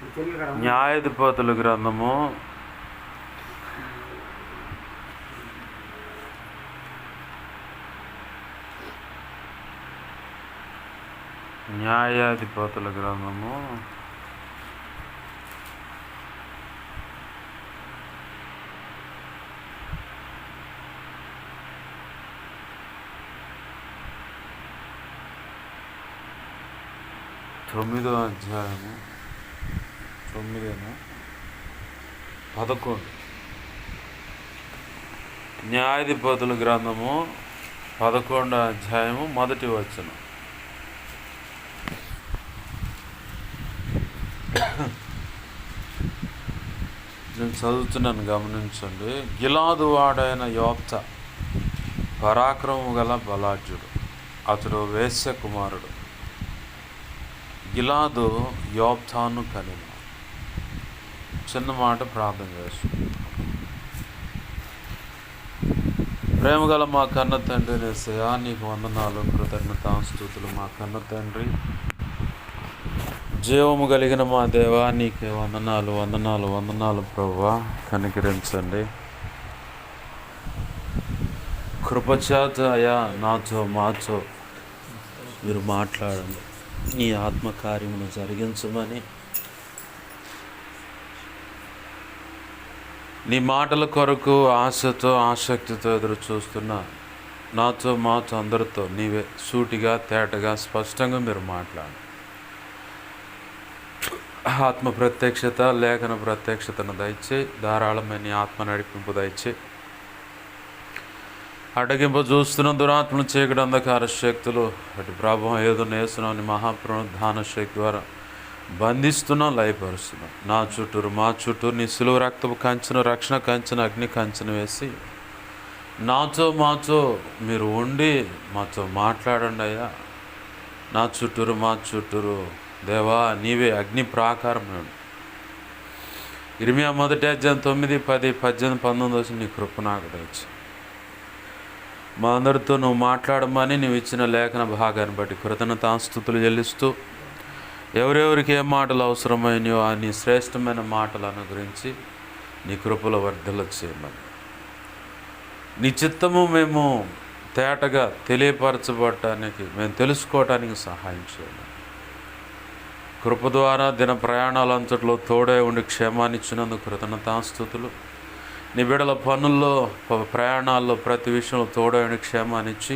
న్యాయాధిపతుల గ్రంథము 9వ అధ్యాయము 11. న్యాయాధిపతుల గ్రంథము 11వ అధ్యాయము 1వ వచనం. నేను చదువుతున్నాను, గమనించండి. గిలాదు వాడైన యోప్తా పరాక్రమము గల బలాఢ్యుడు, అతడు వేశ్య కుమారుడు. గిలాదు యోప్తాను కనిన. చిన్న మాట ప్రార్థన చేస్తుంది. ప్రేమగల మా కన్న తండ్రి యేసయ్యా, నీకు వందనాలు, కృతజ్ఞతాస్తుతులు. మా కన్న తండ్రి, జీవము కలిగిన మా దేవా, నీకే వందనాలు, వందనాలు, వందనాలు. ప్రభువా, కనికరించండి. కృపచేత అయా నాతో మాతో మీరు మాట్లాడండి. నీ ఆత్మకార్యమును జరిగించమని, నీ మాటల కొరకు ఆశతో ఆసక్తితో ఎదురు చూస్తున్న నాతో మాతో అందరితో నీవే సూటిగా తేటగా స్పష్టంగా మీరు మాట్లాడు. ఆత్మ ప్రత్యక్షత, లేఖన ప్రత్యక్షతను దయచే, ధారాళమైన ఆత్మ నడిపింపు దయచే. అడ్డగింపు చూస్తున్న దురాత్మను, చీకటి అంధకార శక్తులు, అటు ప్రభావం ఏదో నేస్తున్నామని మహాప్రధాన శక్తి ద్వారా బంధిస్తున్నాం, లయపరుస్తున్నాం. నా చుట్టూరు మా చుట్టూరు నీ సులువు రక్తపు కంచెను, రక్షణ కంచెను, అగ్ని కంచెను వేసి నాతో మాతో మీరు ఉండి మాతో మాట్లాడండి అయ్యా. నా చుట్టూరు మా చుట్టూరు దేవా నీవే అగ్ని ప్రాకారం. ఇర్మియా 1వ అధ్యాయం 9, 10, 18, 19 వచ్చి నీ కృప నాకు దయచేయి. మా అందరితో నువ్వు మాట్లాడమని నువ్వు ఇచ్చిన లేఖన భాగాన్ని బట్టి కృతజ్ఞతాస్తుతులు చెల్లిస్తూ, ఎవరెవరికి ఏ మాటలు అవసరమైనయో ఆ నీ శ్రేష్టమైన మాటలు అనుగ్రహించి నీ కృపలో వర్ధల చేయమని, నీ చిత్తము మేము తేటగా తెలియపరచబడటానికి, మేము తెలుసుకోవటానికి సహాయం చేయమని, కృప ద్వారా దిన ప్రయాణాలంతట్లో తోడే ఉండి క్షేమాన్ని ఇచ్చినందుకు కృతజ్ఞతాస్తుతులు. నీ బిడ్డల పనుల్లో, ప్రయాణాల్లో ప్రతి విషయంలో తోడే ఉండి క్షేమాన్ని ఇచ్చి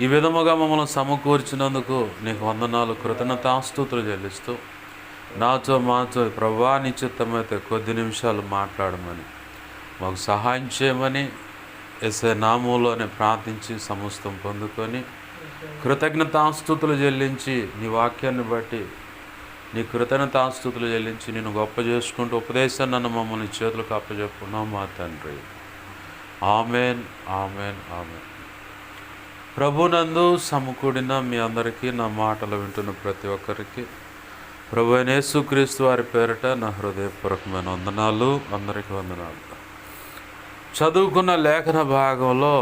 ఈ విధముగా మమ్మల్ని సమకూర్చినందుకు నీకు వందనాలు, కృతజ్ఞతాస్తుతులు చెల్లిస్తూ, నాతో మాతో ప్రభువా నీ చిత్తమైతే కొద్ది నిమిషాలు మాట్లాడమని మాకు సహాయం చేయమని యేసయ్య నామములోనే ప్రార్థించి సమస్తం పొందుకొని కృతజ్ఞతాస్తుతులు చెల్లించి నీ వాక్యాన్ని బట్టి నీ కృతజ్ఞతాస్తుతులు చెల్లించి నేను గొప్ప చేసుకుంటూ ఉపదేశాన్ని నన్ను మమ్మల్ని చేతులకు అప్పచెప్పుకున్నాం మా తండ్రి. Amen, amen, amen. ప్రభునందు సమకూడిన మీ అందరికీ, నా మాటలు వింటున్న ప్రతి ఒక్కరికి ప్రభు అయిన యేసుక్రీస్తు వారి పేరిట నా హృదయపూర్వకమైన వందనాలు. అందరికీ వందనాలు. చదువుకున్న లేఖన భాగంలో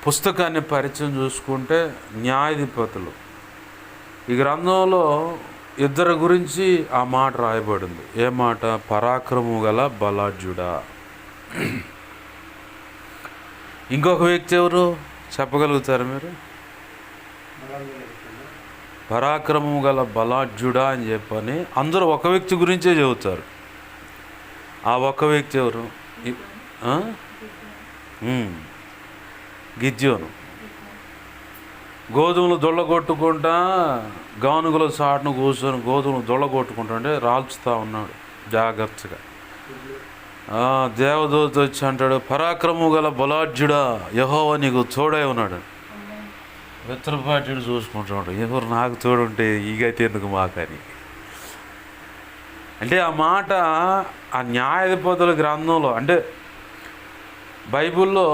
పుస్తకాన్ని పరిచయం చూసుకుంటే న్యాయాధిపతులు, ఈ గ్రంథంలో ఇద్దరు గురించి ఆ మాట రాయబడింది. ఏ మాట? పరాక్రమము గల బలాఢ్యుడా. ఇంకొక వ్యక్తి ఎవరు చెప్పగలుగుతారు మీరు? పరాక్రమము గల బలాఢ్యుడా అని చెప్పని అందరూ ఒక వ్యక్తి గురించే చెబుతారు. ఆ ఒక్క వ్యక్తి ఎవరు? గిద్యోను. గోధుమలు దొళ్ళగొట్టుకుంటా గానుగుల సాటును కూర్చొని గోధుమలు దొళ్ళగొట్టుకుంటుంటే రాల్చుతూ ఉన్నాడు జాగ్రత్తగా. దేవదూత వచ్చి అంటాడు, పరాక్రమము గల బలాఢ్యుడా, యెహోవా నీకు తోడై ఉన్నాడు. వెత్తలపాటుడు చూసుకుంటున్నాడు, ఎవరు నాకు తోడుంటే ఈగైతే ఎందుకు మాకని. అంటే ఆ మాట ఆ న్యాయాధిపతుల గ్రంథంలో, అంటే బైబిల్లో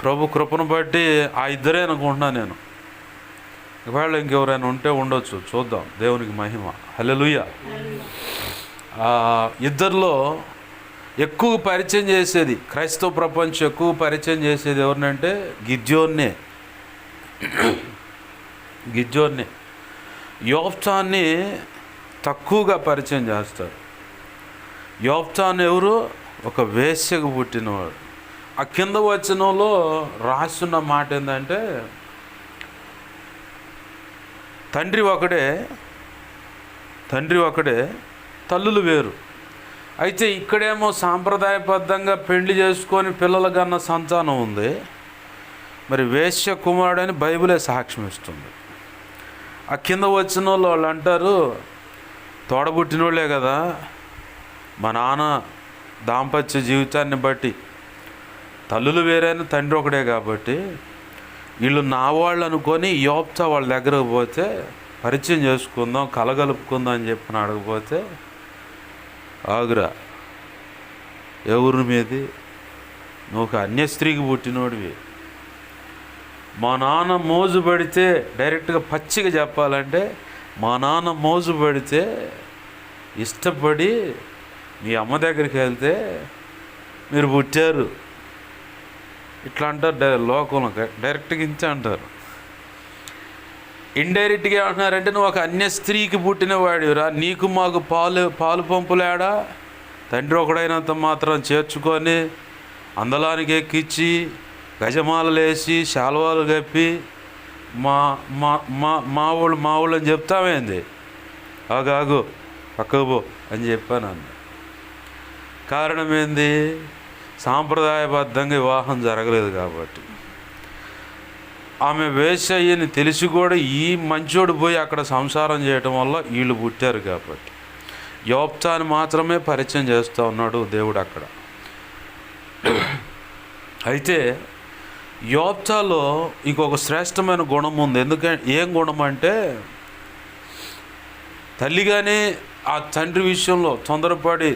ప్రభు కృపను బట్టి ఆ ఇద్దరే అనుకుంటున్నాను నేను. ఒకవేళ ఇంకెవరైనా ఉంటే ఉండొచ్చు, చూద్దాం. దేవునికి మహిమ. హల్లెలూయా. ఇద్దరిలో ఎక్కువ పరిచయం చేసేది, క్రైస్తవ ప్రపంచం ఎక్కువ పరిచయం చేసేది ఎవరినంటే గిద్యోన్నే. గిజ్జోన్ని. యోఫ్తాన్ని తక్కువగా పరిచయం చేస్తారు. యోఫ్తాన్ ఎవరు? ఒక వేశ్యకు పుట్టినవాడు. ఆ కింద వచనంలో రాస్తున్న మాట ఏంటంటే, తండ్రి ఒకడే తల్లులు వేరు. అయితే ఇక్కడేమో సాంప్రదాయబద్ధంగా పెళ్లి చేసుకొని పిల్లలు కన్న సంతానం ఉంది. మరి వేశ్య కుమారుడని బైబిలే సాక్ష్యం ఇస్తుంది. ఆ కింద వచ్చిన వాళ్ళు అంటారు, తోడబుట్టినోళ్ళే కదా, మా నాన్న దాంపత్య జీవితాన్ని బట్టి తల్లులు వేరైన తండ్రి ఒకడే కాబట్టి వీళ్ళు నా వాళ్ళు అనుకొని యోప్తా వాళ్ళ దగ్గరకు పోతే పరిచయం చేసుకుందాం, కలగలుపుకుందాం అని చెప్పి అడగపోతే, ఆగురా, ఎవరి మీది, నువ్వు ఒక అన్య స్త్రీకి పుట్టినోడివి. మా నాన్న మోజు పడితే, డైరెక్ట్గా పచ్చిగా చెప్పాలంటే, మా నాన్న మోజు పడితే ఇష్టపడి మీ అమ్మ దగ్గరికి వెళ్తే మీరు పుట్టారు. ఇట్లా అంటారు లోకంలో, డైరెక్ట్గా ఇంతే అంటారు. ఇండైరెక్ట్గా ఏమంటున్నారంటే, నువ్వు ఒక అన్య స్త్రీకి పుట్టిన వాడిరా, నీకు మాకు పాలు పంపులేడా, తండ్రి ఒకడైనంత మాత్రం చేర్చుకొని అందలానికి ఎక్కించి గజమాలలు వేసి శాల్వాలు కప్పి మా మా మా మా ఊళ్ళు అని చెప్తామేంది, ఆగు పక్కకు పో అని చెప్పాను అన్న. కారణం ఏంది? సాంప్రదాయబద్ధంగా వివాహం జరగలేదు కాబట్టి. ఆమె వేశ్యని తెలిసి కూడా ఈ మంచోడు పోయి అక్కడ సంసారం చేయటం వల్ల వీళ్ళు పుట్టారు కాబట్టి యోప్తాని మాత్రమే పరిచయం చేస్తూ ఉన్నాడు దేవుడు అక్కడ. అయితే యోప్తాలో ఇంకొక శ్రేష్టమైన గుణం ఉంది. ఎందుకంటే ఏం గుణం అంటే, తల్లిగానే ఆ తండ్రి విషయంలో తొందరపడి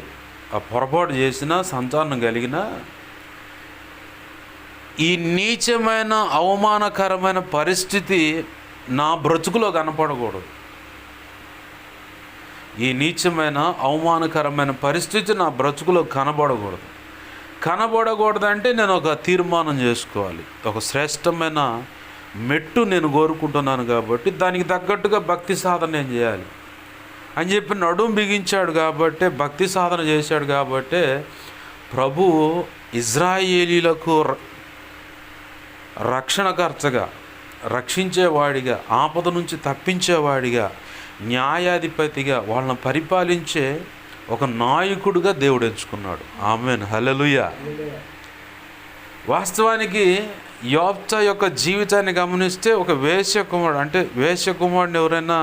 ఆ పొరపాటు చేసిన సంతానం కలిగిన ఈ నీచమైన అవమానకరమైన పరిస్థితి నా బ్రతుకులో కనపడకూడదు. ఈ నీచమైన అవమానకరమైన పరిస్థితి నా బ్రతుకులో కనబడకూడదంటే నేను ఒక తీర్మానం చేసుకోవాలి. ఒక శ్రేష్టమైన మెట్టు నేను కోరుకుంటున్నాను కాబట్టి దానికి తగ్గట్టుగా భక్తి సాధన నేను చేయాలి అని చెప్పి నడుం బిగించాడు కాబట్టి, భక్తి సాధన చేశాడు కాబట్టి ప్రభు ఇజ్రాయేలీలకు రక్షణకర్తగా, రక్షించేవాడిగా, ఆపద నుంచి తప్పించేవాడిగా, న్యాయాధిపతిగా వాళ్ళని పరిపాలించే ఒక నాయకుడిగా దేవుడు ఎంచుకున్నాడు. ఆమేన్, హల్లెలూయా. వాస్తవానికి యోప్తా యొక్క జీవితాన్ని గమనిస్తే ఒక వేశ్య కుమారుడు, అంటే వేశ్య కుమారుడిని ఎవరైనా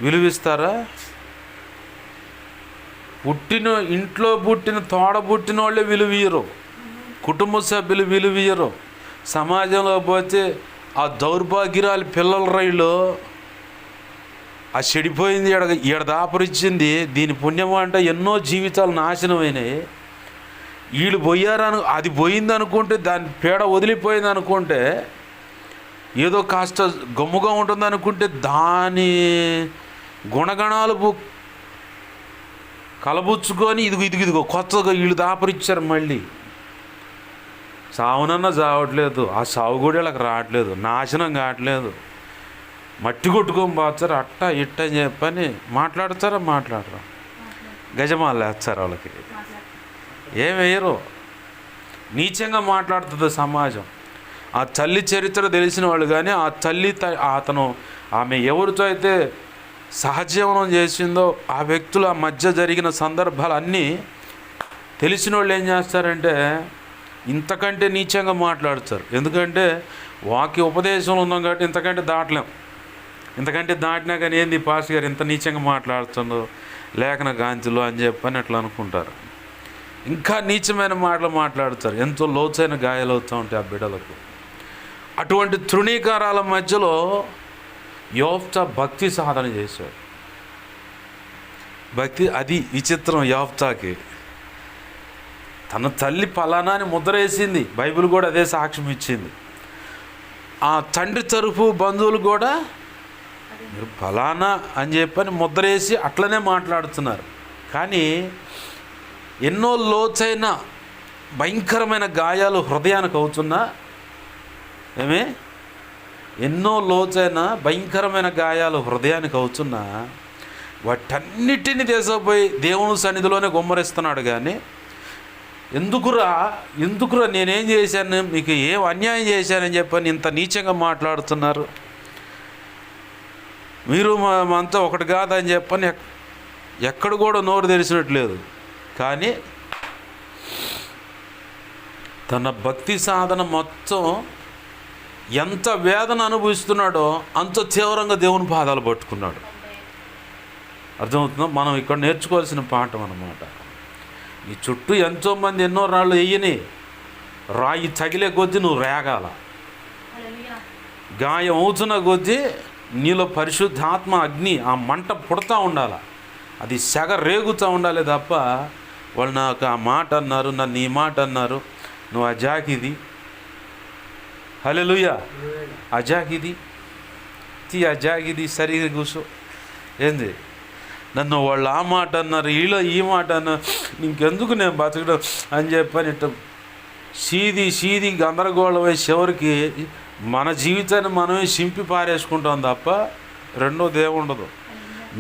విలువిస్తారా? ఇంట్లో పుట్టిన తోడబుట్టిన వాళ్ళే విలువీయరు, కుటుంబ సభ్యులు విలువీయరు. సమాజంలో పోతే ఆ దౌర్భాగ్యరాలు పిల్లల రైలు ఆ చెడిపోయింది, ఈడ దాపరిచ్చింది, దీని పుణ్యం అంటే ఎన్నో జీవితాలు నాశనమైనాయి. వీళ్ళు పోయారను, అది పోయింది అనుకుంటే, దాని పేడ వదిలిపోయింది అనుకుంటే, ఏదో కాస్త గమ్ముగా ఉంటుంది అనుకుంటే, దాని గుణగణాలు కలబుచ్చుకొని ఇదిగో కొత్తగా వీళ్ళు దాపరిచ్చారు. మళ్ళీ సావునన్నా చావట్లేదు, ఆ సావు కూడా వీళ్ళకి రావట్లేదు, నాశనం కావట్లేదు, మట్టి కొట్టుకొని పోతారు, అట్ట ఇట్ట అని చెప్పని మాట్లాడరా, గజమాలు వేస్తారు వాళ్ళకి, ఏం వేయరు, నీచంగా మాట్లాడుతుంది సమాజం. ఆ తల్లి చరిత్ర తెలిసిన వాళ్ళు కానీ, ఆ తల్లి ఆమె ఎవరితో అయితే సహజీవనం చేసిందో ఆ వ్యక్తుల మధ్య జరిగిన సందర్భాలు అన్నీ తెలిసిన వాళ్ళు ఏం చేస్తారంటే ఇంతకంటే నీచంగా మాట్లాడతారు. ఎందుకంటే వాక్య ఉపదేశంలో ఉన్నాం కాబట్టి ఇంతకంటే దాటలేం. ఇంతకంటే దాటినా కానీ ఏంది పాస్ గారు ఇంత నీచంగా మాట్లాడుతుందో లేఖన గాంచులు అని చెప్పని అట్లా అనుకుంటారు. ఇంకా నీచమైన మాటలు మాట్లాడతారు, ఎంతో లోతైన గాయాలు అవుతూ ఉంటాయి ఆ బిడ్డలకు. అటువంటి తృణీకారాల మధ్యలో యోప్తా భక్తి సాధన చేశాడు. భక్తి అది విచిత్రం. యోప్తాకి తన తల్లి పలానా అని ముద్ర వేసింది, బైబిల్ కూడా అదే సాక్ష్యం ఇచ్చింది. ఆ తండ్రి తరఫు బంధువులు కూడా మీరు ఫలానా అని చెప్పని ముద్ర వేసి అట్లనే మాట్లాడుతున్నారు. కానీ ఎన్నో లోతైన భయంకరమైన గాయాలు హృదయానికి అవుతున్నా ఎన్నో లోతైన భయంకరమైన గాయాలు హృదయానికి అవుతున్నా వాటన్నిటిని తీసుకుపోయి దేవుని సన్నిధిలోనే గుమ్మరిస్తున్నాడు. కానీ ఎందుకురా నేనేం చేశాను, మీకు ఏం అన్యాయం చేశానని చెప్పని ఇంత నీచంగా మాట్లాడుతున్నారు, మీరు అంతా ఒకటి కాదని చెప్పని ఎక్కడ కూడా నోరు తెరిచినట్లేదు. కానీ తన భక్తి సాధన మొత్తం ఎంత వేదన అనుభవిస్తున్నాడో అంత తీవ్రంగా దేవుని పాదాలు పట్టుకున్నాడు. అర్థమవుతుందో? మనం ఇక్కడ నేర్చుకోవాల్సిన పాఠం అన్నమాట. ఈ చుట్టూ ఎంతోమంది ఎన్నో రాళ్ళు వేయని రాయి తగిలే కొద్దీ నువ్వు రేగాల, గాయం అవుతున్న కొద్దీ నీలో పరిశుద్ధాత్మ అగ్ని ఆ మంట పుడతా ఉండాలి, అది సెగ రేగుతూ ఉండాలి తప్ప వాళ్ళు నాకు ఆ మాట అన్నారు, నన్ను ఈ మాట అన్నారు, నువ్వు అజాకిది, హల్లెలూయా, అజాకిది అజాకిది సరిగా కూర్చో, ఏంది నన్ను వాళ్ళు ఆ మాట అన్నారు, వీళ్ళు ఈ మాట అన్నారు, ఇంకెందుకు నేను బతకడం అని చెప్పని సీది గందరగోళమై చివరికి మన జీవితాన్ని మనమే చింపి పారేసుకుంటాం తప్ప రెండోది ఏముండదు.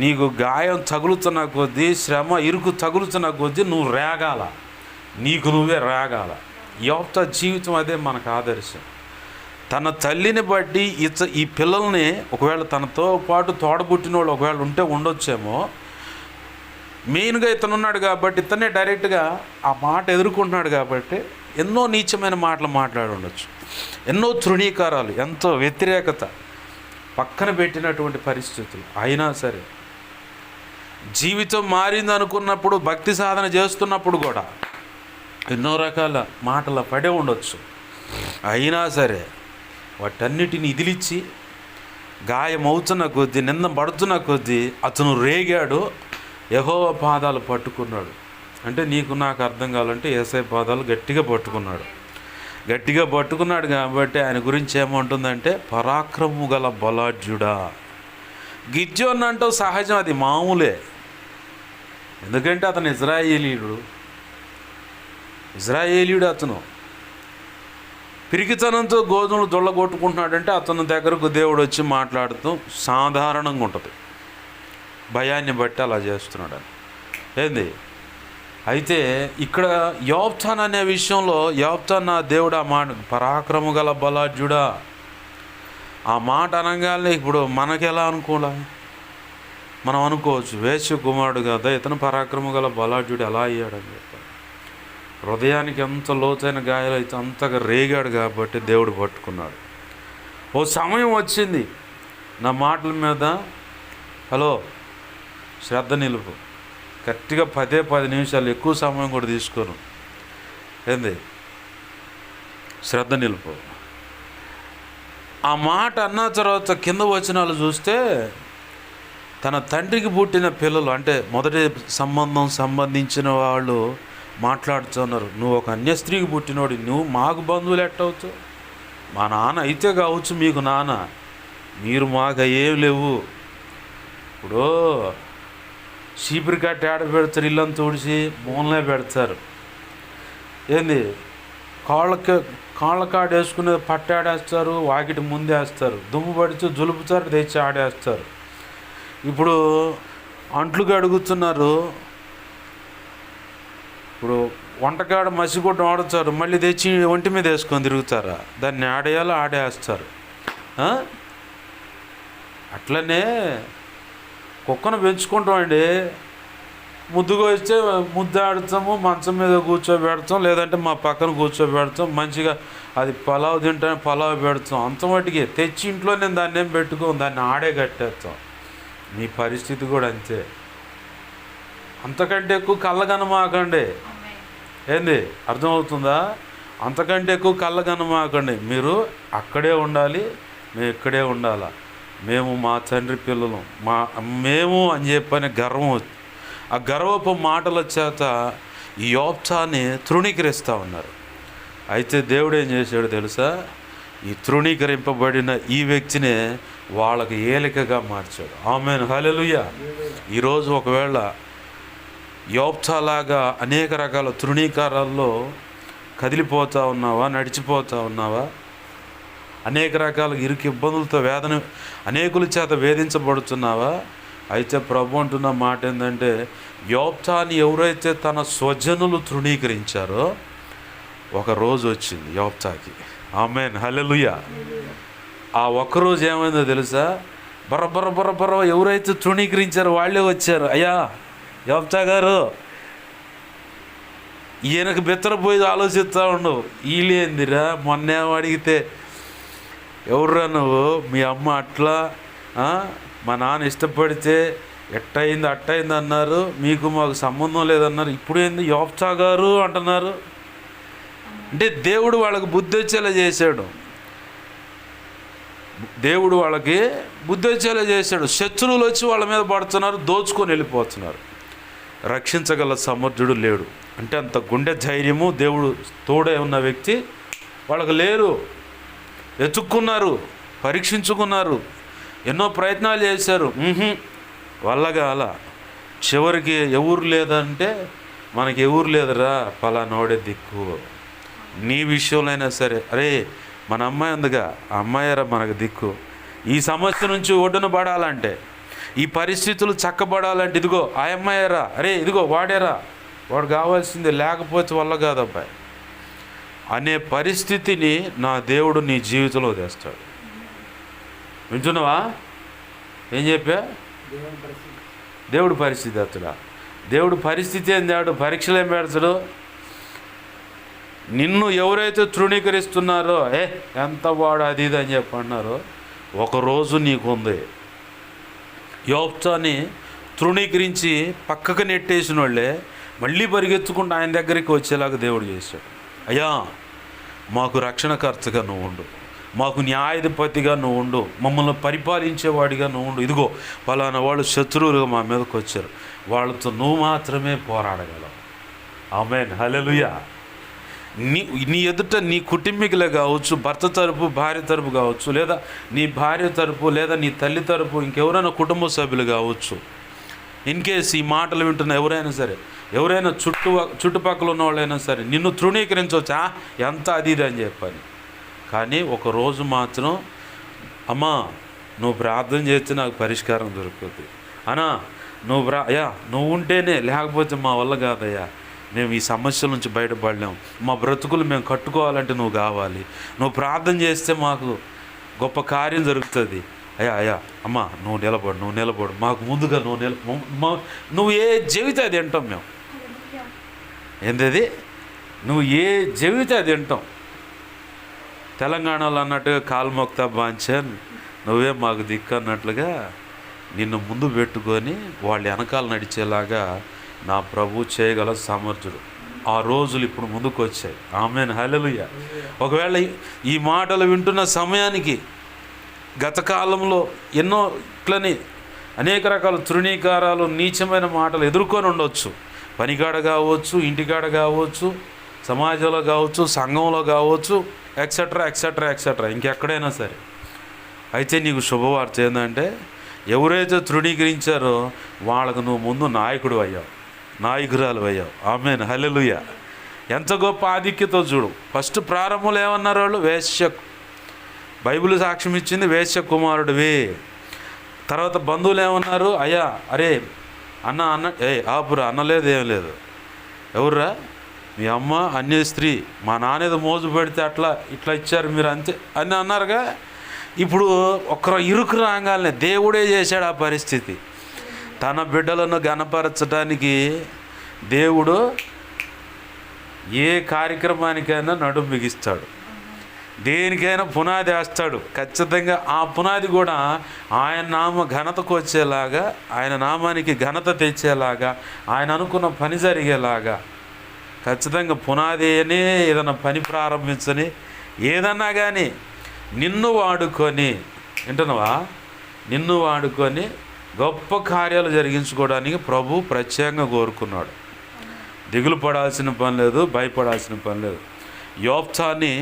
నీకు గాయం తగులుతున్న కొద్దీ, శ్రమ ఇరుకు తగులుతున్న కొద్దీ నువ్వు రేగాల, నీకు నువ్వే రేగాల. యోబు జీవితం అదే మనకు ఆదర్శం. తన తల్లిని బట్టి ఈ పిల్లల్ని ఒకవేళ తనతో పాటు తోడబుట్టిన వాళ్ళు ఒకవేళ ఉంటే ఉండొచ్చేమో, మెయిన్గా ఇతను ఉన్నాడు కాబట్టి ఇతనే డైరెక్ట్గా ఆ మాట ఎదుర్కొంటున్నాడు కాబట్టి ఎన్నో నీచమైన మాటలు మాట్లాడి ఉండొచ్చు, ఎన్నో తృణీకారాలు, ఎంతో వ్యతిరేకత పక్కన పెట్టినటువంటి పరిస్థితులు. అయినా సరే జీవితం మారింది అనుకున్నప్పుడు, భక్తి సాధన చేస్తున్నప్పుడు కూడా ఎన్నో రకాల మాటలు పడే ఉండొచ్చు. అయినా సరే వాటన్నిటిని ఇదిలిచ్చి గాయమవుతున్న కొద్దీ, నింద పడుతున్న కొద్దీ అతను రేగాడు, యెహోవా పాదాలు పట్టుకున్నాడు. అంటే నీకు నాకు అర్థం కావాలంటే యేసయ్య పాదాలు గట్టిగా పట్టుకున్నాడు కాబట్టి ఆయన గురించి ఏమంటుందంటే పరాక్రమము గల బలాఢ్యుడా. గిద్యోను అంటూ సహజం, అది మామూలే, ఎందుకంటే అతను ఇజ్రాయేలీయుడు. అతను పిరికితనంతో గోధుమలు దొళ్ళగొట్టుకుంటున్నాడంటే అతని దగ్గరకు దేవుడు వచ్చి మాట్లాడుతూ సాధారణంగా ఉంటుంది, భయాన్ని బట్టి అలా చేస్తున్నాడు ఏంది. అయితే ఇక్కడ యోబ్తాన్ అనే విషయంలో యోబ్తాన్ నా దేవుడు ఆ మాట పరాక్రము గల బలాఢ్యుడా, ఆ మాట అనగానే ఇప్పుడు మనకి ఎలా మనం అనుకోవచ్చు, వేశ్య కుమారుడు కదా ఇతను పరాక్రము గల బలాఢ్యుడు ఎలా అయ్యాడని చెప్పారు. హృదయానికి ఎంత లోతైన గాయాలు అయితే అంతగా రేగాడు కాబట్టి దేవుడు పట్టుకున్నాడు. ఓ సమయం వచ్చింది, నా మాటల మీద హలో శ్రద్ధ నిలుపు, గట్టిగా 10 నిమిషాలు, ఎక్కువ సమయం కూడా తీసుకోను, ఏంది శ్రద్ధ నిలుపు. ఆ మాట అన్న తర్వాత కింద వచనాలు చూస్తే తన తండ్రికి పుట్టిన పిల్లలు, అంటే మొదటి సంబంధించిన వాళ్ళు మాట్లాడుతున్నారు, నువ్వు ఒక అన్య స్త్రీకి పుట్టినోడు, నువ్వు మాకు బంధువులు ఎట్టవచ్చు, మా నాన్న అయితే కావచ్చు మీకు నాన్న, మీరు మాకు ఏం లేవు. ఇప్పుడు చీపురు కట్టి ఆడ పెడతారు, ఇల్లంతా తుడిచి మూలనే పెడతారు, ఏంది కాళ్ళ కాడ వేసుకునే పట్టాడేస్తారు, వాకిటి ముందేస్తారు, దుమ్ము పడితే జులుపుతారు, తెచ్చి ఆడేస్తారు. ఇప్పుడు అంట్లు కడుగుతున్నారు, ఇప్పుడు వంటకాడ మసిగుడ్డ ఆడుతారు, మళ్ళీ తెచ్చి ఒంటి మీద వేసుకొని తిరుగుతారా, దాన్ని ఆడేయాలో ఆడేస్తారు. అట్లనే కుక్కను పెంచుకుంటామండి, ముద్దుగా వస్తే ముద్దాడుతాము, మంచం మీద కూర్చోబెడతాం, లేదంటే మా పక్కన కూర్చోబెడతాం, మంచిగా అది పలావ్ తింటాను పలావ్ పెడతాం, అంత మటుకే తెచ్చి ఇంట్లో నేను దాన్ని ఏం పెట్టుకోం, దాన్ని ఆడే కట్టేస్తాం. మీ పరిస్థితి కూడా అంతే. అంతకంటే ఎక్కువ కళ్ళగనమాకండి, ఏంది అర్థమవుతుందా? అంతకంటే ఎక్కువ కళ్ళగనమాకండి. మీరు అక్కడే ఉండాలి, మేము ఇక్కడే ఉండాలా, మేము మా తండ్రి పిల్లలు, మేము అని చెప్పని గర్వం, ఆ గర్వపు మాటల చేత ఈ యోబ్తాన్ని తృణీకరిస్తూ ఉన్నారు. అయితే దేవుడు ఏం చేశాడు తెలుసా? ఈ తృణీకరింపబడిన ఈ వ్యక్తినే వాళ్ళకి ఏలికగా మార్చాడు. ఆమేన్, హల్లెలూయా. ఈరోజు ఒకవేళ యోబ్తాలాగా అనేక రకాల తృణీకారాల్లో కదిలిపోతూ ఉన్నావా, నడిచిపోతూ ఉన్నావా? అనేక రకాల ఇరుకు ఇబ్బందులతో అనేకుల చేత వేధించబడుతున్నావా? అయితే ప్రభు అంటున్న మాట ఏంటంటే, యోబ్తాని ఎవరైతే తన స్వజనులు తృణీకరించారో ఒక రోజు వచ్చింది యోబ్తాకి. ఆమేన్, హల్లెలూయా. ఆ ఒక్కరోజు ఏమైందో తెలుసా? బర్ర ఎవరైతే తృణీకరించారో వాళ్ళే వచ్చారు. అయ్యా యోబ్తా గారు, ఈయనకు బెత్తరపోయి ఆలోచిస్తూ ఉండవు. వీళ్ళేందిరా, మొన్నేమో అడిగితే ఎవర్రా నువ్వు, మీ అమ్మ అట్లా, మా నాన్న ఇష్టపడితే అట్టయింది అన్నారు, మీకు మాకు సంబంధం లేదన్నారు, ఇప్పుడు ఏంది యోబ్తా గారు అంటున్నారు. అంటే దేవుడు వాళ్ళకి బుద్ధి వచ్చేలా చేశాడు. దేవుడు వాళ్ళకి బుద్ధి వచ్చేలా చేశాడు. శత్రువులు వచ్చి వాళ్ళ మీద పడుతున్నారు, దోచుకొని వెళ్ళిపోతున్నారు. రక్షించగల సమర్థుడు లేడు. అంటే అంత గుండె ధైర్యము దేవుడు తోడే ఉన్న వ్యక్తి వాళ్ళకి లేరు. వెతుక్కున్నారు, పరీక్షించుకున్నారు, ఎన్నో ప్రయత్నాలు చేశారు, వల్లగాల. చివరికి ఎవరు లేదంటే, మనకి ఎవరు లేదురా, పలానోడే దిక్కు. నీ విషయంలో అయినా సరే, అరే మన అమ్మాయి ఉందిగా, ఆ అమ్మాయిరా మనకు దిక్కు. ఈ సమస్య నుంచి ఒడ్డున పడాలంటే, ఈ పరిస్థితులు చక్కబడాలంటే, ఇదిగో ఆ అమ్మాయిరా, అరే ఇదిగో వాడేరా, వాడు కావాల్సిందే, లేకపోతే వల్ల కాదబ్బాయి అనే పరిస్థితిని నా దేవుడు నీ జీవితంలో తెస్తాడు. వింటున్నావా? ఏం చెప్పా? దేవుడు పరిస్థితి తెస్తాడా? దేవుడు పరిస్థితి ఏం తేడు, పరీక్షలు ఏం పెడతాడు? నిన్ను ఎవరైతే తృణీకరిస్తున్నారో, ఎంత వాడు అది ఇది అని చెప్పి అన్నారో, ఒకరోజు నీకుంది. యోబ్తాని తృణీకరించి పక్కకు నెట్టేసిన వాళ్ళే మళ్ళీ పరిగెత్తుకుంటూ ఆయన దగ్గరికి వచ్చేలాగా దేవుడు చేశాడు. అయ్యా మాకు రక్షణకర్తగా నువ్వు ఉండు, మాకు న్యాయాధిపతిగా నువ్వు ఉండు, మమ్మల్ని పరిపాలించేవాడిగా నువ్వు ఉండు. ఇదిగో ఫలానా వాళ్ళు శత్రువులుగా మా మీదకి వచ్చారు, వాళ్ళతో నువ్వు మాత్రమే పోరాడగలవు. ఆమేన్, హల్లెలూయా. నీ ఎదుట నీ కుటుంబీకులే కావచ్చు, భర్త తరపు భార్య తరపు కావచ్చు, లేదా నీ భార్య తరపు, లేదా నీ తల్లి తరపు, ఇంకెవరైనా కుటుంబ సభ్యులు కావచ్చు. ఇన్ కేస్ ఈ మాటలు వింటున్న ఎవరైనా సరే, ఎవరైనా చుట్టుపక్కల ఉన్న వాళ్ళైనా సరే నిన్ను తృణీకరించవచ్చా, ఎంత అది ఇది అని చెప్పని. కానీ ఒకరోజు మాత్రం, అమ్మా నువ్వు ప్రార్థన చేస్తే నాకు పరిష్కారం దొరుకుతుంది, అన్నా అయ్యా నువ్వు ఉంటేనే, లేకపోతే మా వల్ల కాదయ్యా, మేము ఈ సమస్యల నుంచి బయటపడలేము, మా బ్రతుకులు మేము కట్టుకోవాలంటే నువ్వు కావాలి, నువ్వు ప్రార్థన చేస్తే మాకు గొప్ప కార్యం జరుగుతుంది. అయ్యా అమ్మా నువ్వు నిలబడు, మాకు ముందుగా నువ్వు ఏ చెబితే అది వింటాం మేము. ఏంటది? నువ్వు ఏ చెబితే అది వింటాం. తెలంగాణలో అన్నట్టుగా కాల్మొక్తా బాంచన్, నువ్వే మాకు దిక్కు అన్నట్లుగా నిన్ను ముందు పెట్టుకొని వాళ్ళు వెనకాల నడిచేలాగా నా ప్రభు చేయగల సమర్థుడు. ఆ రోజులు ఇప్పుడు ముందుకు వచ్చాయి. ఆమేన్, హల్లెలూయా. ఒకవేళ ఈ మాటలు వింటున్న సమయానికి గత కాలంలో ఎన్నో ఇట్లని అనేక రకాల తృణీకారాలు, నీచమైన మాటలు ఎదుర్కొని ఉండవచ్చు. పనికాడ కావచ్చు, ఇంటికాడ కావచ్చు, సమాజంలో కావచ్చు, సంఘంలో కావచ్చు, ఎక్సెట్రా ఇంకెక్కడైనా సరే. అయితే నీకు శుభవార్త ఏంటంటే, ఎవరైతే తృణీకరించారో వాళ్ళకు నువ్వు ముందు నాయకుడు అయ్యావు, నాయకురాలు అయ్యావు. ఆమేన్, హల్లెలూయా. ఎంత గొప్ప ఆధిక్యత చూడు. ఫస్ట్ ప్రారంభంలో ఏమన్నారు వాళ్ళు? వేశ్య. బైబిల్ సాక్ష్యం ఇచ్చింది వేశ్య కుమారుడివి. తర్వాత బంధువులు ఏమన్నారు? అయ్యా అరే అన్న ఆపురా, అన్నలేదు ఏం లేదు, ఎవర్రా మీ అమ్మ అన్య స్త్రీ, మా నానేదో మోజు పెడితే ఇట్లా ఇచ్చారు మీరు అంతే అని అన్నారుగా. ఇప్పుడు ఒకరు ఇరుకు రాగానే దేవుడే చేశాడు ఆ పరిస్థితి. తన బిడ్డలను గణపరచడానికి దేవుడు ఏ కార్యక్రమానికైనా నడుం బిగిస్తాడు, దేనికైనా పునాది వేస్తాడు. ఖచ్చితంగా ఆ పునాది కూడా ఆయన నామ ఘనతకు వచ్చేలాగా, ఆయన నామానికి ఘనత తెచ్చేలాగా, ఆయన అనుకున్న పని జరిగేలాగా ఖచ్చితంగా పునాది అనే ఏదైనా పని ప్రారంభించని, ఏదన్నా కానీ నిన్ను వాడుకొని, వింటున్నావా, నిన్ను వాడుకొని గొప్ప కార్యాలు జరిగించుకోవడానికి ప్రభు ప్రత్యేకంగా కోరుకున్నాడు. దిగులు పడాల్సిన పని లేదు, భయపడాల్సిన పని లేదు. యోబ్తాని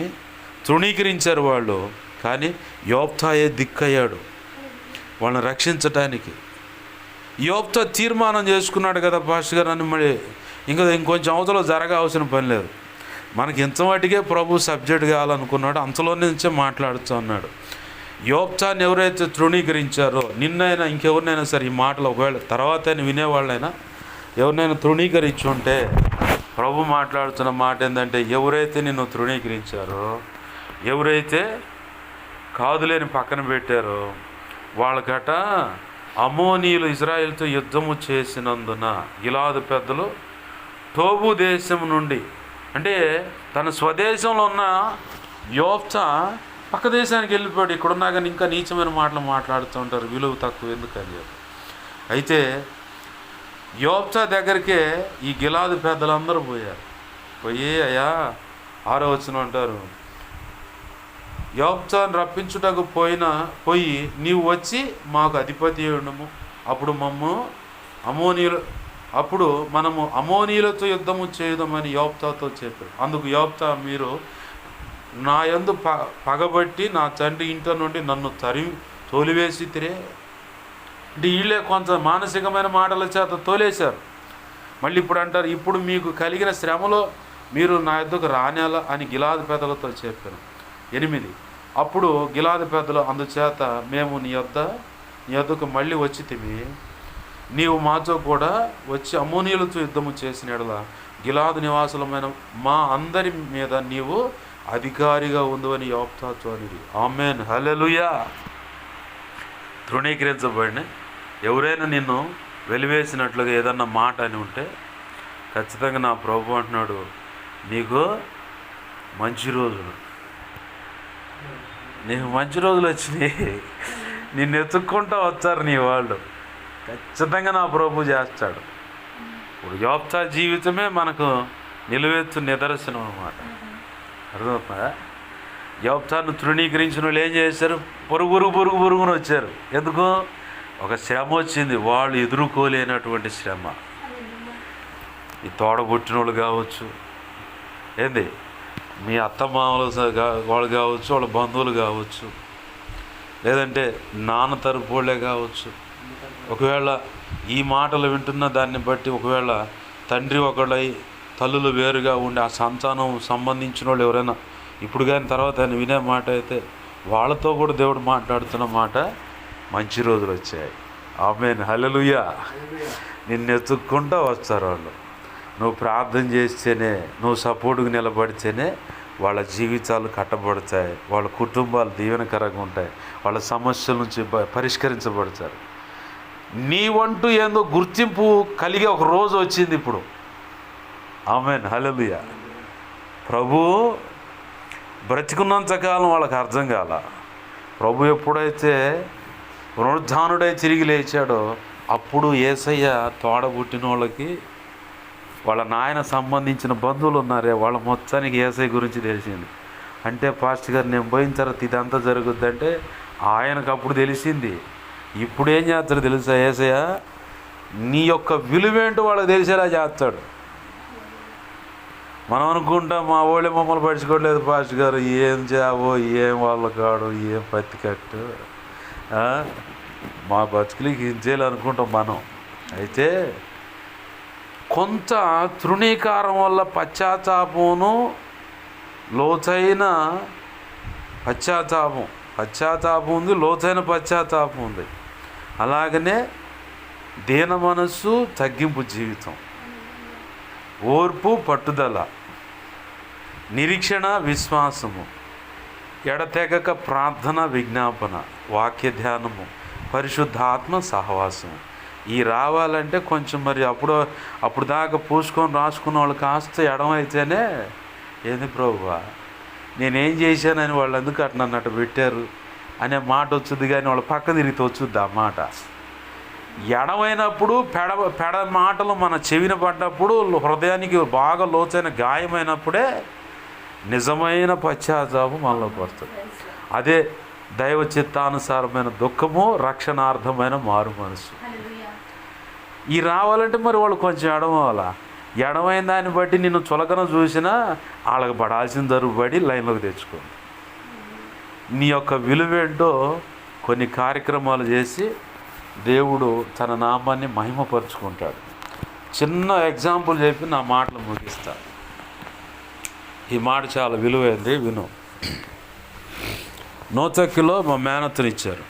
తృణీకరించారు వాళ్ళు, కానీ యోబ్తాయే దిక్కయ్యాడు వాళ్ళని రక్షించటానికి. యోబ్తా తీర్మానం చేసుకున్నాడు కదా, పాస్టర్ గారు అని, మరి ఇంకొంచెం అవతల జరగాల్సిన పని లేదు, మనకి ఇంత వాటికే ప్రభు సబ్జెక్ట్ కావాలనుకున్నాడు, అంతలో నుంచే మాట్లాడుతూ ఉన్నాడు. యోబ్చాన్ని ఎవరైతే తృణీకరించారో, నిన్నైనా ఇంకెవరినైనా సరే ఈ మాటలు ఒకవేళ తర్వాత వినేవాళ్ళైనా ఎవరినైనా తృణీకరించి ఉంటే ప్రభు మాట్లాడుతున్న మాట ఏంటంటే, ఎవరైతే నిన్ను తృణీకరించారో, ఎవరైతే కాదులేని పక్కన పెట్టారో వాళ్ళకట అమోనీయులు ఇజ్రాయేలుతో యుద్ధము చేసినందున గిలాదు పెద్దలు టోబు దేశం నుండి, అంటే తన స్వదేశంలో ఉన్న యోబ్చా పక్క దేశానికి వెళ్ళిపోయాడు. ఇక్కడున్నా కానీ ఇంకా నీచమైన మాటలు మాట్లాడుతూ ఉంటారు, విలువ తక్కువ ఎందుకని చెప్పి. అయితే యోబ్చా దగ్గరికే ఈ గిలాదు పెద్దలందరూ పోయారు. పోయి అయ్యా 6వ వచనం అంటారు, యోబ్చాను రప్పించుటకు పోయి నీవు వచ్చి మాకు అధిపతి ఉండము, అప్పుడు మనము అమోనీయులతో యుద్ధము చేయుదామని యోబ్చాతో చెప్పాడు. అందుకు యోబ్చా, మీరు నా యందు పగబట్టి నా తండ్రి ఇంట నుండి నన్ను తోలివేసి తిరే, అంటే వీళ్ళే కొంత మానసికమైన మాటల చేత తోలేశారు. మళ్ళీ ఇప్పుడు అంటారు, ఇప్పుడు మీకు కలిగిన శ్రమలో మీరు నా యొద్దకు రానేలా అని గిలాదు పెద్దలతో చెప్పాను. 8, అప్పుడు గిలాదు పెద్దలు, అందుచేత మేము నీ యొద్దకు మళ్ళీ వచ్చి నీవు మాతో కూడా వచ్చి అమోనీయులతో యుద్ధము చేసిన ఎడల గిలాదు నివాసులమైన మా అందరి మీద నీవు అధికారిగా ఉందని యోబ్చాతో అనేది. ఆమేన్, హల్లెలూయా. తృణీకరించబడిన ఎవరైనా నిన్ను వెలివేసినట్లుగా ఏదన్నా మాట అని ఉంటే ఖచ్చితంగా నా ప్రభు అంటున్నాడు, నీకు మంచి రోజులు వచ్చినాయి, నిన్ను ఎత్తుక్కుంటూ వచ్చారు నీ వాళ్ళు, ఖచ్చితంగా నా ప్రభు చేస్తాడు. ఇప్పుడు యోబ్చా జీవితమే మనకు నిలువెత్తు నిదర్శనం అన్నమాట. అర్థమవుతుందా? యోబ్చాను తృణీకరించిన వాళ్ళు ఏం చేశారు? పొరుగున వచ్చారు. ఎందుకు? ఒక శ్రమ వచ్చింది, వాళ్ళు ఎదుర్కోలేనటువంటి శ్రమ. ఈ తోడబుట్టిన వాళ్ళు కావచ్చు, ఏంది మీ అత్తమామలు వాళ్ళు కావచ్చు, వాళ్ళ బంధువులు కావచ్చు, లేదంటే నాన్న తరపు వాళ్ళే కావచ్చు. ఒకవేళ ఈ మాటలు వింటున్న దాన్ని బట్టి ఒకవేళ తండ్రి ఒకళ్ళై తల్లులు వేరుగా ఉండి ఆ సంతానం సంబంధించిన వాళ్ళు ఎవరైనా ఇప్పుడు కానీ తర్వాత ఆయన వినే మాట అయితే వాళ్ళతో కూడా దేవుడు మాట్లాడుతున్న మాట, మంచి రోజులు వచ్చాయి. ఆమేన్, హల్లెలూయా. నిన్ను ఎత్తుక్కుంటూ వస్తారు వాళ్ళు. నువ్వు ప్రార్థన చేస్తేనే, నువ్వు సపోర్టుకు నిలబడితేనే వాళ్ళ జీవితాలు కట్టబడతాయి, వాళ్ళ కుటుంబాలు దీవెనకరంగా ఉంటాయి, వాళ్ళ సమస్యల నుంచి పరిష్కరించబడతారు. నీవంటూ ఏందో గుర్తింపు కలిగే ఒక రోజు వచ్చింది ఇప్పుడు. ఆమేన్, హల్లెలూయా. ప్రభు బ్రతికున్నంతకాలం వాళ్ళకి అర్థం కాల. ప్రభు ఎప్పుడైతే పునరుద్ధానుడై తిరిగి లేచాడో అప్పుడు యేసయ్య తోడబుట్టిన వాళ్ళకి, వాళ్ళ నాయన సంబంధించిన బంధువులు ఉన్నారే వాళ్ళ మొత్తానికి యేసయ్య గురించి తెలిసింది. అంటే పాస్టర్ గారు నేను పోయిన తర్వాత ఇదంతా జరుగుద్దంటే ఆయనకు అప్పుడు తెలిసింది. ఇప్పుడు ఏం చేస్తాడు తెలుసా? యేసయ్య నీ యొక్క విలువేంటో వాళ్ళకి తెలిసేలా చేస్తాడు. మనం అనుకుంటాం మా వాళ్ళే మమ్మల్ని పడుచుకోవట్లేదు పాస్టర్ గారు, ఏం జాబో, ఏం వాళ్ళ కాడు, ఏం పత్తి కట్టు, మా బతుకులకి ఇంచేయాలి అనుకుంటాం మనం. అయితే కొంత తృణీకారం వల్ల పశ్చాత్తాపమును, లోతైన పశ్చాత్తాపం ఉంది, లోతైన పశ్చాత్తాపం ఉంది. అలాగనే దీన మనస్సు, తగ్గింపు జీవితం, ఓర్పు, పట్టుదల, నిరీక్షణ, విశ్వాసము, ఎడతెగక ప్రార్థన, విజ్ఞాపన, వాక్య ధ్యానము, పరిశుద్ధాత్మ సహవాసము. ఈ రావాలంటే కొంచెం మరి అప్పుడు దాకా పూసుకొని రాసుకున్న వాళ్ళు కాస్త ఎడమైతేనే, ఏంది ప్రభువా నేనేం చేశానని వాళ్ళు ఎందుకు అట్లా అన్నట్టు పెట్టారు అనే మాట వచ్చుద్ది. కానీ వాళ్ళ పక్క తిరిగితే వచ్చుద్ది ఆ మాట. ఎడమైనప్పుడు పెడ మాటలు మన చెవిన పడ్డప్పుడు హృదయానికి బాగా లోతైన గాయమైనప్పుడే నిజమైన పశ్చాత్తాపం మనలో పడుతుంది. అదే దైవ చిత్తానుసారమైన దుఃఖము, రక్షణార్థమైన మారు మనసు. ఈ రావాలంటే మరి వాళ్ళు కొంచెం ఎడమవ్వాలా. ఎడమైన దాన్ని బట్టి నిన్ను చులకన చూసినా వాళ్ళకి పడాల్సిన దరుబడి లైన్లోకి తెచ్చుకోండి. నీ యొక్క విలువేంటో కొన్ని కార్యక్రమాలు చేసి దేవుడు తన నామాన్ని మహిమపరుచుకుంటాడు. చిన్న ఎగ్జాంపుల్ చెప్పి నా మాటలు ముగిస్తాను. ఈ మాట చాలా విలువైంది, విను. నోతక్కిలో మా మేనత్తని ఇచ్చారు.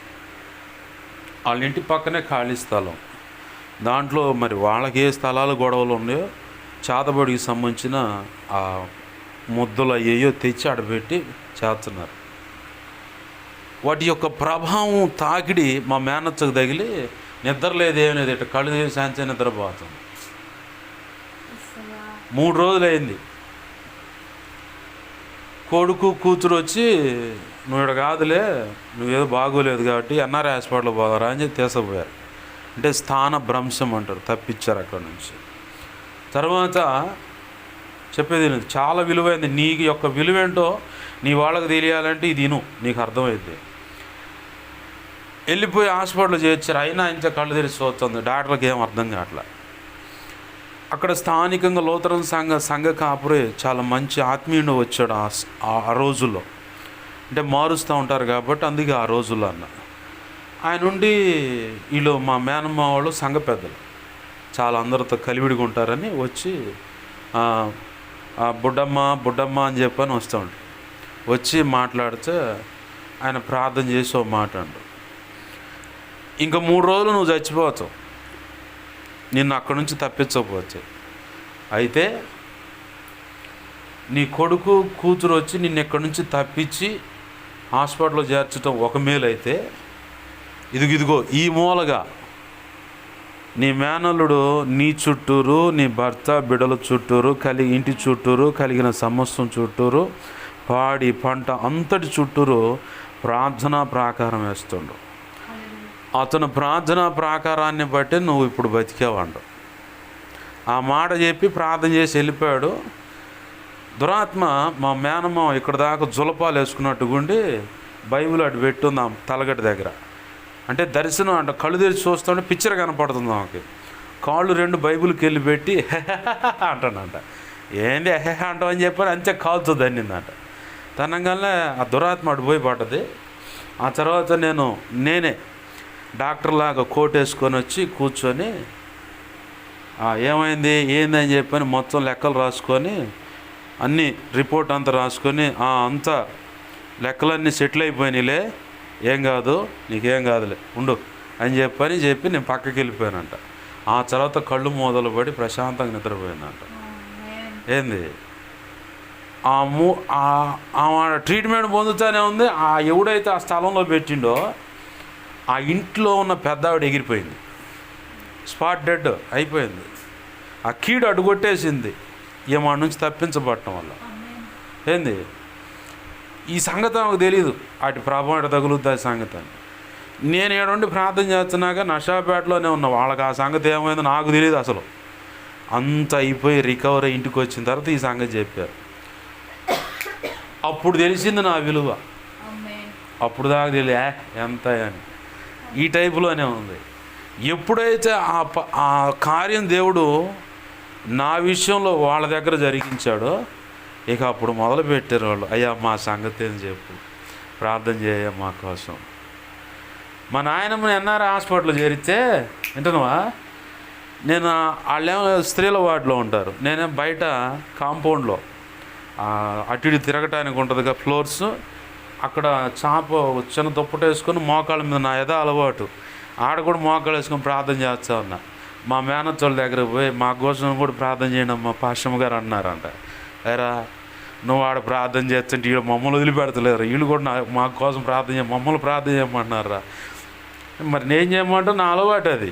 వాళ్ళ ఇంటి పక్కనే ఖాళీ స్థలం. దాంట్లో మరి వాళ్ళకి ఏ స్థలాలు గొడవలు ఉన్నాయో చాతబడికి సంబంధించిన ఆ ముద్దలు అయ్యో తెచ్చి ఆడబెట్టి చేస్తున్నారు. వాటి యొక్క ప్రభావం తాకిడి మా మేనత్తకు తగిలి నిద్ర లేదేమీ లేదు, ఇట్లా కళ్ళు తీసి శాంతి నిద్రపోతుంది. 3 రోజులు అయింది. కొడుకు కూతురు వచ్చి నువ్వు ఇక్కడ కాదులే, నువ్వేదో బాగోలేదు కాబట్టి ఎన్ఆర్ఐ హాస్పిటల్ పోదారా అని చెప్పి తీసుకుపోయారు. అంటే స్థాన భ్రంశం అంటారు, తప్పించారు అక్కడ నుంచి. తర్వాత చెప్పేది చాలా విలువైంది. నీ యొక్క విలువేంటో నీ వాళ్ళకి తెలియాలంటే ఇది నీకు అర్థమైంది. వెళ్ళిపోయి హాస్పిటల్ చేర్చారు. అయినా ఇంత కళ్ళు తెరిచి చూస్తుంది, డాక్టర్కి ఏం అర్థం కావట్లా. అక్కడ స్థానికంగా లోతరన్ సంఘ కాపురే చాలా మంచి ఆత్మీయుడు వచ్చాడు ఆ రోజుల్లో. అంటే మారుస్తూ ఉంటారు కాబట్టి అందుకే ఆ రోజుల్లో అన్న ఆయన నుండి వీళ్ళు మా మేనమ్మ వాళ్ళు సంఘ పెద్దలు చాలా అందరితో కలివిడిగా ఉంటారని వచ్చి బుడ్డమ్మ అని చెప్పని వస్తూ ఉంటాడు. వచ్చి మాట్లాడితే ఆయన ప్రార్థన చేసి ఓ మాట అంటాడు, ఇంకా 3 రోజులు నువ్వు చచ్చిపోతావు నిన్ను అక్కడి నుంచి తప్పించకపోతే. అయితే నీ కొడుకు కూతురు వచ్చి నిన్ను ఎక్కడి నుంచి తప్పించి హాస్పిటల్లో చేర్చడం ఒక మేలు అయితే, ఇదిగో ఈ మూలగా నీ మేనల్లుడు నీ చుట్టూరు, నీ భర్త బిడ్డల చుట్టూరు, ఇంటి చుట్టూరు, కలిగిన సమస్తం చుట్టూరు, పాడి పంట అంతటి చుట్టూరు ప్రార్థనా ప్రాకారం వేస్తుండు. అతను ప్రార్థనా ప్రాకారాన్ని బట్టి నువ్వు ఇప్పుడు బతికేవాడు. ఆ మాట చెప్పి ప్రార్థన చేసి వెళ్ళిపోయాడు. దురాత్మ మా మేనమ్మ ఇక్కడ దాకా జులపాలు వేసుకున్నట్టుగుండి బైబిల్ అటు పెట్టుంది ఆ తలగడ్డ దగ్గర. అంటే దర్శనం అంటే కళ్ళు తెరిచి చూస్తుంటే పిక్చర్ కనపడుతుంది ఆమెకి. కాళ్ళు 2 బైబిల్కి వెళ్ళి పెట్టి అంటానంట. ఏంది అంటావు అని చెప్పని అంతే కాలుతో దన్నిందంట. తనంగానే ఆ దురాత్మ అటు పోయి పడ్డది. ఆ తర్వాత నేనే డాక్టర్లాగా కోట్ వేసుకొని వచ్చి కూర్చొని ఏమైంది ఏందని చెప్పని మొత్తం లెక్కలు రాసుకొని అన్నీ రిపోర్ట్ అంతా రాసుకొని అంతా లెక్కలన్నీ సెటిల్ అయిపోయినాయిలే, ఏం కాదు నీకేం కాదులే ఉండు అని చెప్పి నేను పక్కకి వెళ్ళిపోయానంట. ఆ తర్వాత కళ్ళు మొదలు పడి ప్రశాంతంగా నిద్రపోయిందంట. ఏంది ట్రీట్మెంట్ పొందుతూనే ఉంది. ఎవడైతే ఆ స్థలంలో పెట్టిండో ఆ ఇంట్లో ఉన్న పెద్ద ఆవిడ ఎగిరిపోయింది, స్పాట్ డెడ్ అయిపోయింది. ఆ కీడు అడ్డుకొట్టేసింది ఏమా నుంచి తప్పించబడటం వల్ల. ఏంది ఈ సంగతి నాకు తెలియదు, వాటి ప్రభావం ఎట తగులుద్ది ఆ సంగతి అని. నేను ఏడుండి ప్రార్థన చేస్తున్నాక నషాపేటలోనే ఉన్నా. వాళ్ళకి ఆ సంగతి ఏమైందో నాకు తెలియదు అసలు. అంత అయిపోయి రికవర్ అయ్యి ఇంటికి వచ్చిన తర్వాత ఈ సంగతి చెప్పారు. అప్పుడు తెలిసింది నా విలువ. అప్పుడు దాకా తెలియ ఎంత అని. ఈ టైపులోనే ఉంది. ఎప్పుడైతే ఆ కార్యం దేవుడు నా విషయంలో వాళ్ళ దగ్గర జరిగించాడో ఇక అప్పుడు మొదలు పెట్టారు వాళ్ళు, అయ్యా మా సంగతి ఏం చెప్పు, ప్రార్థన చేయ మా కోసం. మా నాయనమ్మని ఎన్ఆర్ఐ హాస్పిటల్లో చేరితే వింటున్నావా, నేను వాళ్ళేమో స్త్రీల వార్డులో ఉంటారు, నేనే బయట కాంపౌండ్లో అటు ఇటు తిరగటానికి ఉంటుందిగా ఫ్లోర్స్, అక్కడ చిన్న దుప్పట వేసుకొని మోకాళ్ళ మీద నా అలవాటు ఆడ కూడా మోకాళ్ళు వేసుకొని ప్రార్థన చేస్తా ఉన్నా. మా మేనత్తోళ్ళ దగ్గరకు పోయి మా కోసం కూడా ప్రార్థన చేయండి అమ్మ పాశ్రమ గారు అన్నారంట. ఎరా నువ్వు ఆడ ప్రార్థన చేస్తుంటే వీళ్ళు మమ్మల్ని వదిలిపెడతలేరు, వీళ్ళు కూడా మా కోసం ప్రార్థన మమ్మల్ని ప్రార్థన చేయమంటున్నారా. మరి నేను చేయమంటే నా అలవాటు అది,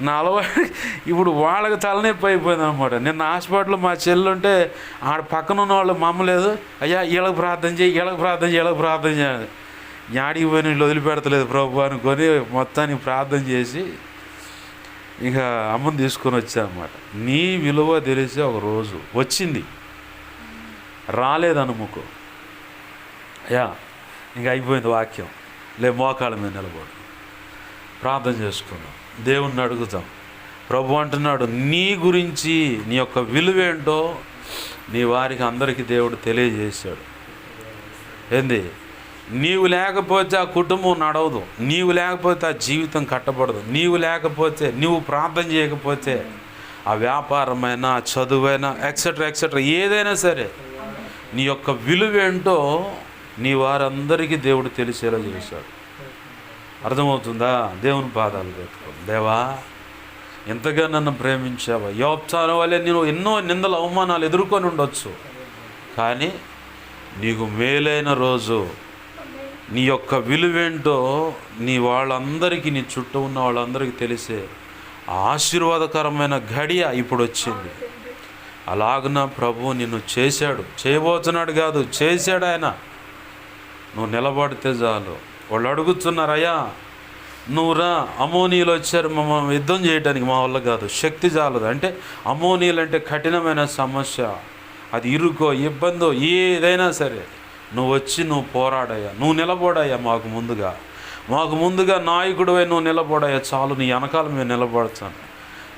నా అలవాటు. ఇప్పుడు వాళ్ళకి తలనొప్పి అయిపోయింది అనమాట. నిన్న హాస్పిటల్లో మా చెల్లుంటే ఆడ పక్కన ఉన్న వాళ్ళు మమ్మలేదు, అయ్యా వీళ్ళకి ప్రార్థన చేయి, వీళ్ళకి ప్రార్థన చేయాలి. యాడికి పోయి వీళ్ళు వదిలిపెడతలేదు ప్రభు అనుకొని మొత్తానికి ప్రార్థన చేసి ఇక అమ్మని తీసుకొని వచ్చానమాట. నీ విలువ తెలిసి ఒక రోజు వచ్చింది, రాలేదనుముకో అయ్యా ఇంక అయిపోయింది వాక్యం, మోకాళ్ళ మీద నిలబడు, ప్రార్థన చేసుకున్నాం, దేవుణ్ణి అడుగుతాం. ప్రభు అంటున్నాడు నీ గురించి నీ యొక్క విలువేంటో నీ వారికి అందరికీ దేవుడు తెలియజేశాడు. ఏంది, నీవు లేకపోతే ఆ కుటుంబం నడవదు, నీవు లేకపోతే ఆ జీవితం కట్టబడదు, నీవు లేకపోతే నువ్వు ప్రార్థన చేయకపోతే ఆ వ్యాపారమైనా, చదువైనా, ఎక్సెట్రా ఎక్సెట్రా ఏదైనా సరే నీ యొక్క విలువేంటో నీ వారందరికీ దేవుడు తెలిసేలా చేశాడు. అర్థమవుతుందా? దేవుని పాదాలు పెట్టుకో. దేవా, ఎంతగా నన్ను ప్రేమించావా. యోబ్చాను వల్లే నేను ఎన్నో నిందలు, అవమానాలు ఎదుర్కొని ఉండొచ్చు, కానీ నీకు మేలైన రోజు, నీ యొక్క విలువేంటో నీ వాళ్ళందరికీ, నీ చుట్టూ ఉన్న వాళ్ళందరికీ తెలిసే ఆశీర్వాదకరమైన గడియ ఇప్పుడు వచ్చింది. అలాగున ప్రభువు నిన్ను చేశాడు, చేయబోతున్నాడు కాదు, చేశాడు ఆయన. నువ్వు నిలబడితే చాలు. వాళ్ళు అడుగుతున్నారయ్యా, నువ్వు రా, అమోనీయులు వచ్చారు మమ్మల్ని యుద్ధం చేయడానికి, మా వల్ల కాదు, శక్తి చాలదు అంటే. అమోనీయులు అంటే కఠినమైన సమస్య, అది ఇరుకో, ఇబ్బందో, ఏదైనా సరే నువ్వు వచ్చి నువ్వు పోరాడయ్యా, నువ్వు నిలబడయ్యా, మాకు ముందుగా నాయకుడివై నువ్వు నిలబడయ్యా చాలు, నీ వెనకాల మేము నిలబడతాను.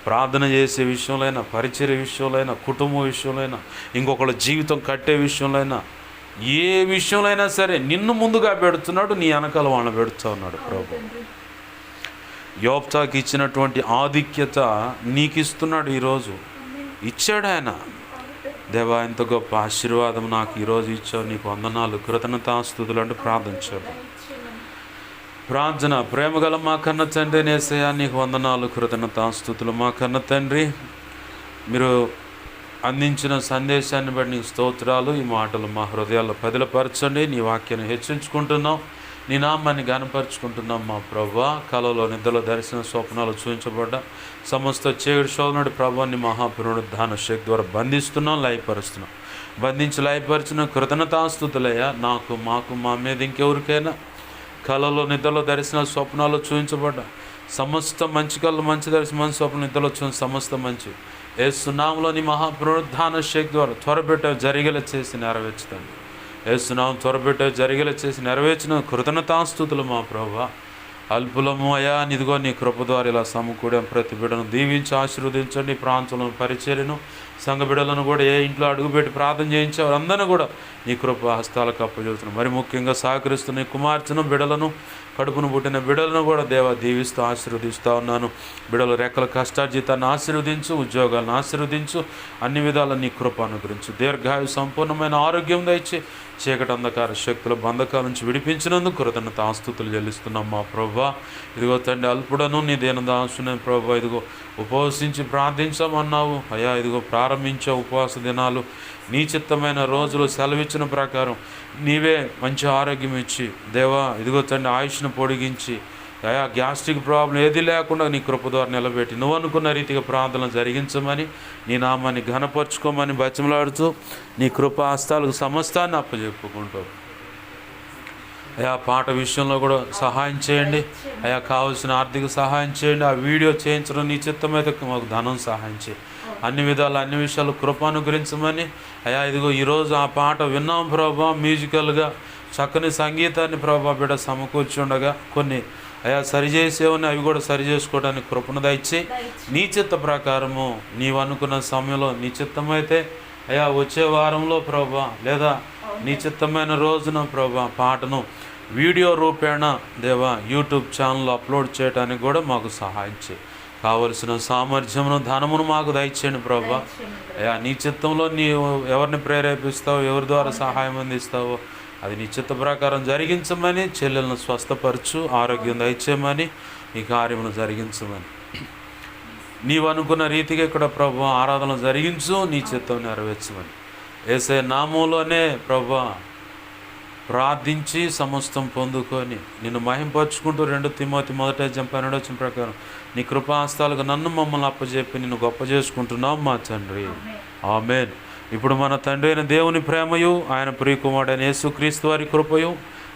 ప్రార్థన చేసే విషయంలో, పరిచర్య విషయంలో, కుటుంబ విషయంలో, ఇంకొకళ్ళ జీవితం కట్టే విషయంలో, ఏ విషయంలో సరే నిన్ను ముందుగా పెడుతున్నాడు, నీ వెనకాల వాళ్ళని పెడుతూ ఉన్నాడు ప్రభు. యోబ్తాకి ఇచ్చినటువంటి ఆధిక్యత నీకు ఇస్తున్నాడు ఈరోజు. ఇచ్చాడు ఆయన. దేవా, ఎంత గొప్ప ఆశీర్వాదం నాకు ఈరోజు ఇచ్చావు, నీకు వందనాలు, కృతజ్ఞతాస్తుతులు అంటూ ప్రార్థించాడు. ప్రార్థన. ప్రేమగల మా కన్న తండ్రి యేసయ్యా, నీకు వందనాలు, కృతజ్ఞతాస్తుతులు. మా కన్న తండ్రి, మీరు అందించిన సందేశాన్ని బట్టి నీకు స్తోత్రాలు. ఈ మాటలు మా హృదయాల్లో పదిలపరచండి. నీ వాక్యాన్ని హెచ్చించుకుంటున్నాం, నీ నామాన్ని గనపరుచుకుంటున్నాం మా ప్రభువా. కలలో, నిద్రలో, దర్శన, స్వప్నాలు చూపించబడ్డ సమస్త చీకటి శోధనుడి ప్రభువాన్ని మహాపునరుద్ధాన శక్తి ద్వారా బంధిస్తున్నాం, లయపరుస్తున్నాం. బంధించి లయపరిచిన కృతజ్ఞతాస్తుతులయ్యా. నాకు, మాకు, మా మీద ఇంకెవరికైనా కళలో, నిద్రలో, దర్శన, స్వప్నాలు చూపించబడ్డ సమస్త మంచి కళ్ళు, మంచి దర్శనం, మంచి స్వప్నం, నిద్రలో చూసిన సమస్త మంచి యేసునామములోని మహాపునరుద్ధాన శక్తి ద్వారా త్వరపెట్ట జరిగేలా చేసి నెరవేర్చుతాను. యేసునామం త్వరపెట్ట జరిగేలా చేసి నెరవేర్చిన కృతజ్ఞతాస్తుతులు మా ప్రభువా. అల్పులము అయా, నిదిగో నీ కృప ద్వారా ఇలా సమకూడే ప్రతి బిడ్డను దీవించి ఆశీర్వదించండి. ప్రాంతంలో పరిచర్యను, సంఘ బిడ్డలను కూడా ఏ ఇంట్లో అడుగుపెట్టి ప్రార్థన చేయించారు అందరినీ కూడా నీ కృప హస్తాలకు అప్పచెబుతున్నాం. మరి ముఖ్యంగా సహకరిస్తున్న కుమార్తెను, బిడ్డలను, కడుపును పుట్టిన బిడ్డలను కూడా దేవా దీవిస్తూ ఆశీర్వదిస్తూ ఉన్నాను. బిడ్డలు రెక్కల కష్టార్జితాన్ని ఆశీర్వదించు, ఉద్యోగాలను ఆశీర్వదించు, అన్ని విధాల నీ కృప అనుగ్రహించు. దీర్ఘాయు, సంపూర్ణమైన ఆరోగ్యం దయచి, చీకటి అంధకార శక్తుల బంధకాల నుంచి విడిపించినందుకు కృతజ్ఞతాస్తుతులు చెల్లిస్తున్నాం మా ప్రభువా. ఇదిగో తండ్రి, అల్పుడను నీ దీనదాసునే ప్రభువా, ఇదిగో ఉపవసించి ప్రార్థించామన్నావు అయ్యా. ఇదిగో ప్రారంభించే ఉపవాస దినాలు, నీ చిత్తమైన రోజులు సెలవిచ్చిన ప్రకారం నీవే మంచి ఆరోగ్యం ఇచ్చి దేవా, ఇదిగో తండ్రి, ఆయుష్ను పొడిగించి అయా, గ్యాస్ట్రిక్ ప్రాబ్లం ఏది లేకుండా నీ కృప ద్వారా నిలబెట్టి నువ్వు అనుకున్న రీతిగా ప్రార్థనలు జరిగించమని, నీ నామాన్ని ఘనపరుచుకోమని బతిమలాడుతూ నీ కృప హస్తాలకు సమస్తాన్ని అప్పచెప్పుకుంటూ అయా, పాట విషయంలో కూడా సహాయం చేయండి అయా. కావాల్సిన ఆర్థిక సహాయం చేయండి. ఆ వీడియో చేయించడం నీ చిత్తమైతే మాకు ధనం సహాయం చేయి. అన్ని విధాలు, అన్ని విషయాలు కృప అనుగ్రహించమని అయా. ఇదిగో ఈరోజు ఆ పాట విన్నాం ప్రభా, మ్యూజికల్గా చక్కని సంగీతాన్ని ప్రభా బిడ్డ సమకూర్చుండగా కొన్ని అయా సరిచేసేవని అవి కూడా సరి చేసుకోవడానికి కృపను దయచి నీ చిత్త ప్రకారము నీవు అనుకున్న సమయంలో నీ చిత్తమైతే అయా వచ్చే వారంలో ప్రభా, లేదా నీ చిత్తమైన రోజున ప్రభా పాటను వీడియో రూపేణ దేవా యూట్యూబ్ ఛానల్ అప్లోడ్ చేయడానికి కూడా మాకు సహాయం చేయి. కావలసిన సామర్థ్యమును, ధనమును మాకు దయచేయండి ప్రభా. అయ్యా, నీ చిత్తంలో నీవు ఎవరిని ప్రేరేపిస్తావో, ఎవరి ద్వారా సహాయం అందిస్తావో అది నీ చిత్త ప్రకారం జరిగించమని, చెల్లెలను స్వస్థపరచు, ఆరోగ్యం దయచేయమని, ఈ కార్యమును జరిగించమని, నీవు అనుకున్న రీతిగా ఇక్కడ ప్రభా ఆరాధన జరిగించు, నీ చిత్తం నెరవేర్చమని యేసయ్య నామంలోనే ప్రభా ప్రార్థించి సమస్తం పొందుకొని నిన్ను మహింపరుచుకుంటూ 2 తిమోతి 1:12 ప్రకారం నీ కృపాహస్తాలకు నన్ను మమ్మల్ని అప్పచెప్పి నిన్ను గొప్ప చేసుకుంటున్నాం మా తండ్రి. ఆమేన్. ఇప్పుడు మన తండ్రి అయిన దేవుని ప్రేమయు, ఆయన ప్రియకుమారుడైన యేసుక్రీస్తు వారి కృపయు,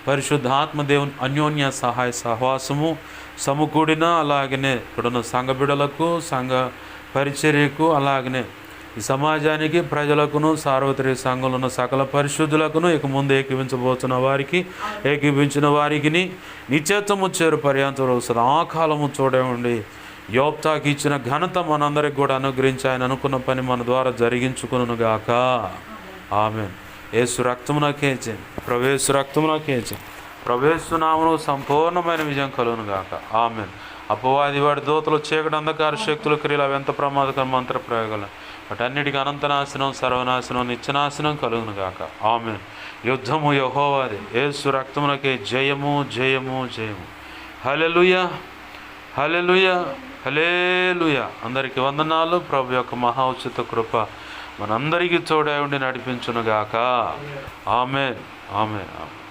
పరిశుద్ధాత్మ దేవుని అన్యోన్య సహాయ సహవాసము సమకూడిన, అలాగనే ఇప్పుడున్న సంఘ బిడ్డలకు, సంఘ పరిచర్యకు, అలాగనే ఈ సమాజానికి, ప్రజలకును, సార్వత్రిక సంఘంలో ఉన్న సకల పరిశుద్ధులకును, ఇక ముందు ఏకీవించబోతున్న వారికి, ఏకీవించిన వారికి నిత్యత్వము చేరు పర్యంతం సదాకాలము చూడండి. యోబ్తాకి ఇచ్చిన ఘనత మనందరికి కూడా అనుగ్రహించి ఆయన అనుకున్న పని మన ద్వారా జరిగించుకునుగాక. ఆమేన్. యేసు రక్తమునకేచే, ప్రవేశ రక్తమునకేచే, ప్రవేశనామను సంపూర్ణమైన విజయం కలుగునుగాక. ఆమేన్. అపవాది వాడి దూతలు చీకటి అంధకార శక్తుల క్రియలు అవి ఎంత ప్రమాదకర మంత్ర ప్రయోగాలు వాటన్నిటికీ అనంత నాశనం సర్వనాశనం నిత్యనాశనం కలుగును గాక. ఆమేన్. యుద్ధము యెహోవాదే, యేసు రక్తమునకే జయము జయము జయము. హల్లెలూయా హల్లెలూయా హల్లెలూయా. అందరికీ వందనాలు. ప్రభు యొక్క మహా ఉచిత కృప మనందరికీ తోడై ఉండి నడిపించునుగాక. ఆమేన్ ఆమేన్ ఆమేన్.